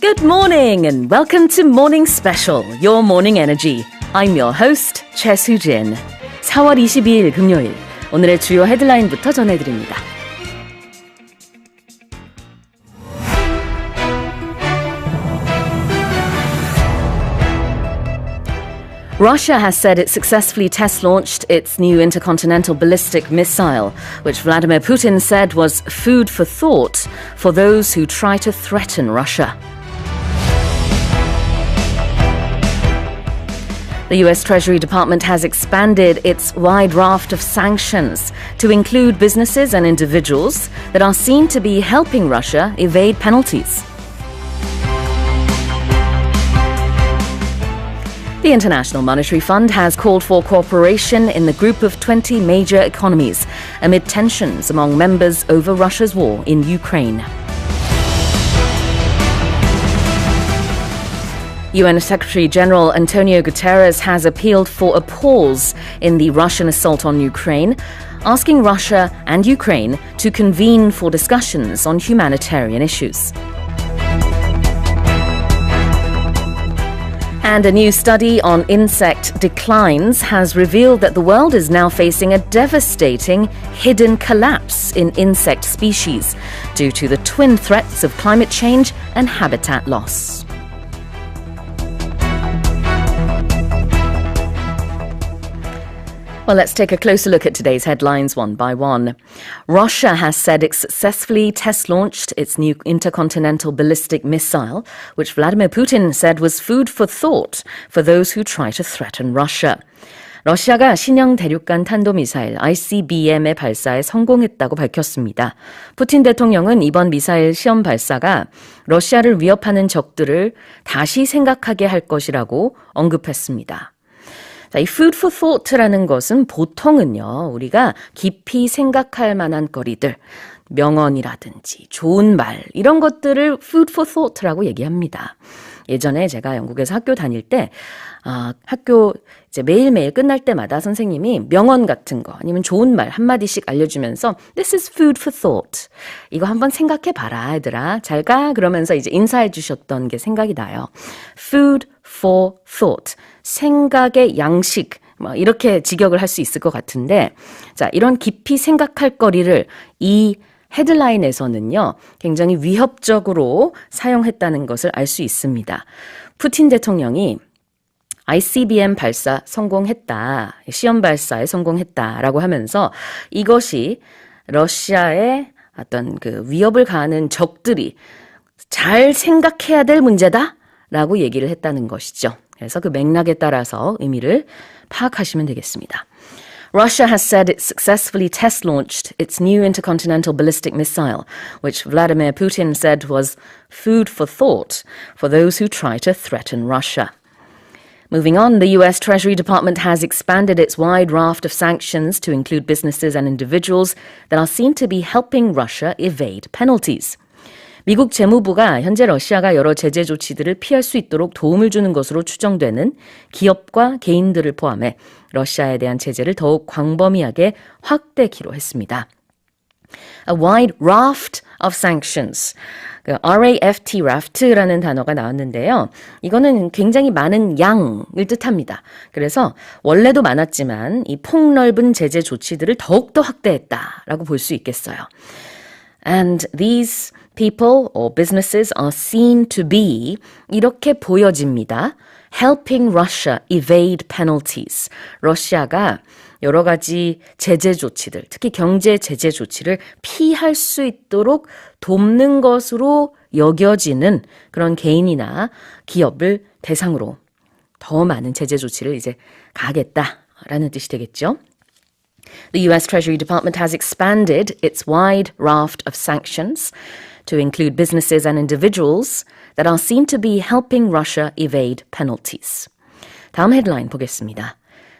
Good morning and welcome to Morning Special, Your Morning Energy. I'm your host, Choi Soo-jin. 4월 22일 금요일, 오늘의 주요 헤드라인부터 전해드립니다. Russia has said it successfully test-launched its new intercontinental ballistic missile, which Vladimir Putin said was food for thought for those who try to threaten Russia. The U.S. Treasury Department has expanded its wide raft of sanctions to include businesses and individuals that are seen to be helping Russia evade penalties. The International Monetary Fund has called for cooperation in the group of 20 major economies amid tensions among members over Russia's war in Ukraine. UN Secretary General Antonio Guterres has appealed for a pause in the Russian assault on Ukraine, asking Russia and Ukraine to convene for discussions on humanitarian issues. And a new study on insect declines has revealed that the world is now facing a devastating hidden collapse in insect species due to the twin threats of climate change and habitat loss. Well, let's take a closer look at today's headlines one by one. Russia has said it successfully test-launched its new intercontinental ballistic missile, which Vladimir Putin said was food for thought for those who try to threaten Russia. 러시아가 신형 대륙간 탄도미사일 ICBM의 발사에 성공했다고 밝혔습니다. 푸틴 대통령은 이번 미사일 시험 발사가 러시아를 위협하는 적들을 다시 생각하게 할 것이라고 언급했습니다. 이 food for thought라는 것은 보통은요, 우리가 깊이 생각할 만한 거리들, 명언이라든지 좋은 말, 이런 것들을 food for thought라고 얘기합니다. 예전에 제가 영국에서 학교 다닐 때, 학교 이제 매일매일 끝날 때마다 선생님이 명언 같은 거 아니면 좋은 말 한마디씩 알려주면서 This is food for thought. 이거 한번 생각해봐라, 얘들아. 잘 가. 그러면서 이제 인사해 주셨던 게 생각이 나요. Food for thought. 생각의 양식. 이렇게 직역을 할 수 있을 것 같은데, 자, 이런 깊이 생각할 거리를 이 헤드라인에서는요, 굉장히 위협적으로 사용했다는 것을 알 수 있습니다. 푸틴 대통령이 ICBM 발사 성공했다, 시험 발사에 성공했다라고 하면서 이것이 러시아의 어떤 그 위협을 가하는 적들이 잘 생각해야 될 문제다라고 얘기를 했다는 것이죠. 그래서 그 맥락에 따라서 의미를 파악하시면 되겠습니다. Russia has said it successfully test-launched its new intercontinental ballistic missile, which Vladimir Putin said was food for thought for those who try to threaten Russia. Moving on, the U.S. Treasury Department has expanded its wide raft of sanctions to include businesses and individuals that are seen to be helping Russia evade penalties. 미국 재무부가 현재 러시아가 여러 제재 조치들을 피할 수 있도록 도움을 주는 것으로 추정되는 기업과 개인들을 포함해 러시아에 대한 제재를 더욱 광범위하게 확대키로 했습니다. A wide raft of sanctions. RAFT, raft라는 단어가 나왔는데요. 이거는 굉장히 많은 양을 뜻합니다. 그래서 원래도 많았지만 이 폭넓은 제재 조치들을 더욱더 확대했다라고 볼 수 있겠어요. And these people or businesses are seen to be 이렇게 보여집니다. Helping Russia evade penalties. 러시아가 여러 가지 제재 조치들, 특히 경제 제재 조치를 피할 수 있도록 돕는 것으로 여겨지는 그런 개인이나 기업을 대상으로 더 많은 제재 조치를 이제 가하겠다라는 뜻이 되겠죠. The U.S. Treasury Department has expanded its wide raft of sanctions to include businesses and individuals that are seen to be helping Russia evade penalties. 다음 헤드라인 보겠습니다.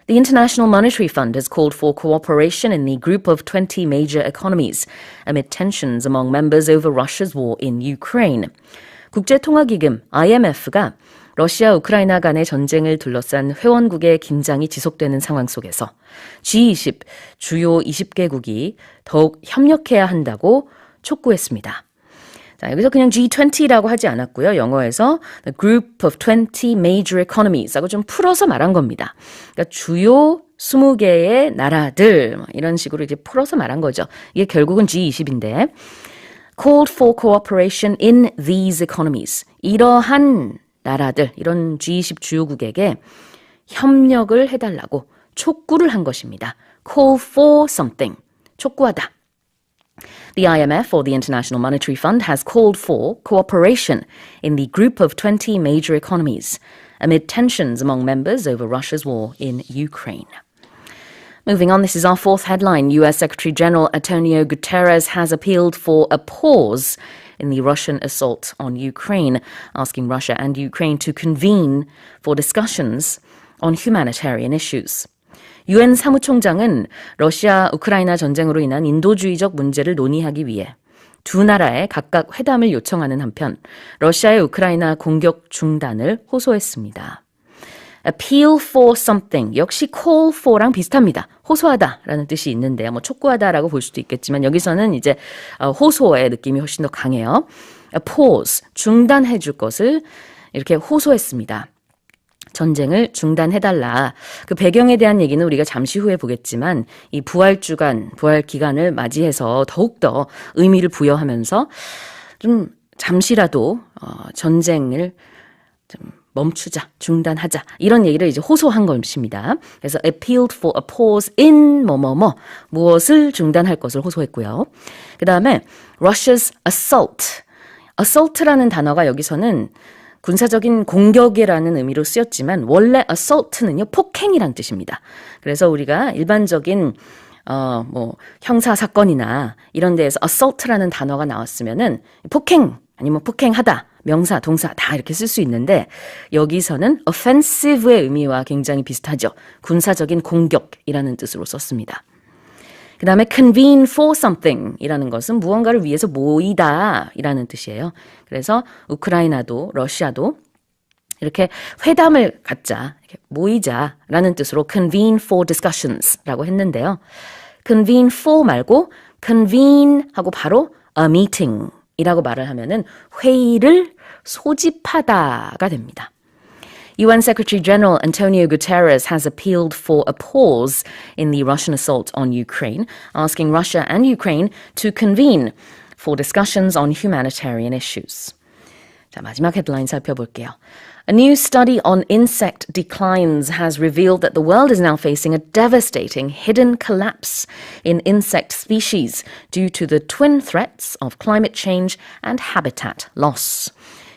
The International Monetary Fund has called for cooperation in the group of 20 major economies amid tensions among members over Russia's war in Ukraine. 국제통화기금 IMF가 러시아 우크라이나 간의 전쟁을 둘러싼 회원국의 긴장이 지속되는 상황 속에서 G20, 주요 20개국이 더욱 협력해야 한다고 촉구했습니다. 자, 여기서 그냥 G20라고 하지 않았고요. 영어에서 the group of 20 major economies하고 좀 풀어서 말한 겁니다. 그러니까 주요 20개의 나라들 이런 식으로 이제 풀어서 말한 거죠. 이게 결국은 G20인데 called for cooperation in these economies. 이러한 나라들, 이런 G20 주요국에게 협력을 해달라고 촉구를 한 것입니다. call for something. 촉구하다. The IMF, or the International Monetary Fund, has called for cooperation in the group of 20 major economies amid tensions among members over Russia's war in Ukraine. Moving on, this is our fourth headline. US Secretary General Antonio Guterres has appealed for a pause in the Russian assault on Ukraine, asking Russia and Ukraine to convene for discussions on humanitarian issues. 유엔 사무총장은 러시아 우크라이나 전쟁으로 인한 인도주의적 문제를 논의하기 위해 두 나라에 각각 회담을 요청하는 한편 러시아의 우크라이나 공격 중단을 호소했습니다. appeal for something 역시 call for랑 비슷합니다. 호소하다라는 뜻이 있는데요. 뭐 촉구하다라고 볼 수도 있겠지만 여기서는 이제 호소의 느낌이 훨씬 더 강해요. pause 중단해 줄 것을 이렇게 호소했습니다. 전쟁을 중단해달라. 그 배경에 대한 얘기는 우리가 잠시 후에 보겠지만 이 부활 기간을 맞이해서 더욱더 의미를 부여하면서 좀 잠시라도 전쟁을 좀 멈추자, 중단하자 이런 얘기를 이제 호소한 것입니다. 그래서 appealed for a pause in 뭐뭐뭐 무엇을 중단할 것을 호소했고요. 그 다음에 Russia's assault라는 단어가 여기서는 군사적인 공격이라는 의미로 쓰였지만 원래 assault는요 폭행이란 뜻입니다. 그래서 우리가 일반적인 형사 사건이나 이런 데에서 assault라는 단어가 나왔으면은 폭행 아니면 폭행하다 명사 동사 다 이렇게 쓸 수 있는데 여기서는 offensive의 의미와 굉장히 비슷하죠. 군사적인 공격이라는 뜻으로 썼습니다. 그 다음에 convene for something 이라는 것은 무언가를 위해서 모이다 이라는 뜻이에요. 그래서 우크라이나도 러시아도 이렇게 회담을 갖자, 이렇게 모이자라는 뜻으로 convene for discussions 라고 했는데요. convene for 말고 convene 하고 바로 a meeting 이라고 말을 하면은 회의를 소집하다가 됩니다. UN Secretary General Antonio Guterres has appealed for a pause in the Russian assault on Ukraine, asking Russia and Ukraine to convene for discussions on humanitarian issues. 자, 마지막 헤드라인 살펴볼게요. A new study on insect declines has revealed that the world is now facing a devastating hidden collapse in insect species due to the twin threats of climate change and habitat loss.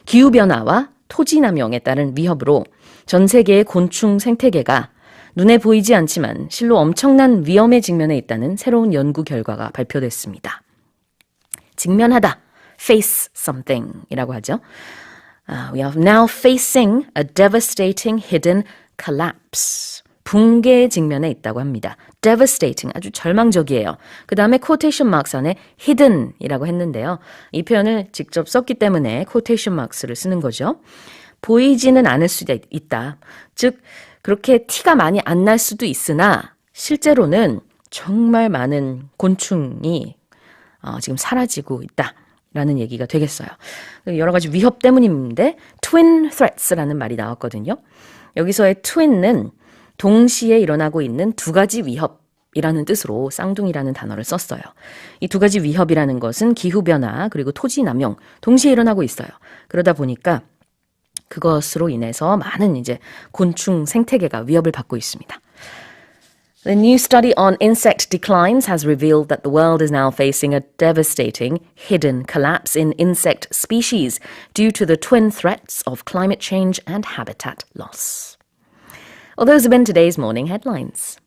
기후변화와 토지남용에 따른 위협으로 전 세계의 곤충 생태계가 눈에 보이지 않지만 실로 엄청난 위험에 직면해 있다는 새로운 연구 결과가 발표됐습니다. 직면하다, face something 이라고 하죠. We are now facing a devastating hidden collapse. 붕괴의 직면에 있다고 합니다. devastating, 아주 절망적이에요. 그 다음에 quotation marks 안에 hidden이라고 했는데요. 이 표현을 직접 썼기 때문에 quotation marks를 쓰는 거죠. 보이지는 않을 수도 있다. 즉 그렇게 티가 많이 안 날 수도 있으나 실제로는 정말 많은 곤충이 지금 사라지고 있다라는 얘기가 되겠어요. 여러 가지 위협 때문인데 twin threats라는 말이 나왔거든요. 여기서의 twin은 동시에 일어나고 있는 두 가지 위협이라는 뜻으로 쌍둥이라는 단어를 썼어요. 이 두 가지 위협이라는 것은 기후변화 그리고 토지남용 동시에 일어나고 있어요. 그러다 보니까 그것으로 인해서 많은 이제 곤충 생태계가 위협을 받고 있습니다. The new study on insect declines has revealed that the world is now facing a devastating hidden collapse in insect species due to the twin threats of climate change and habitat loss. Well, those have been today's morning headlines.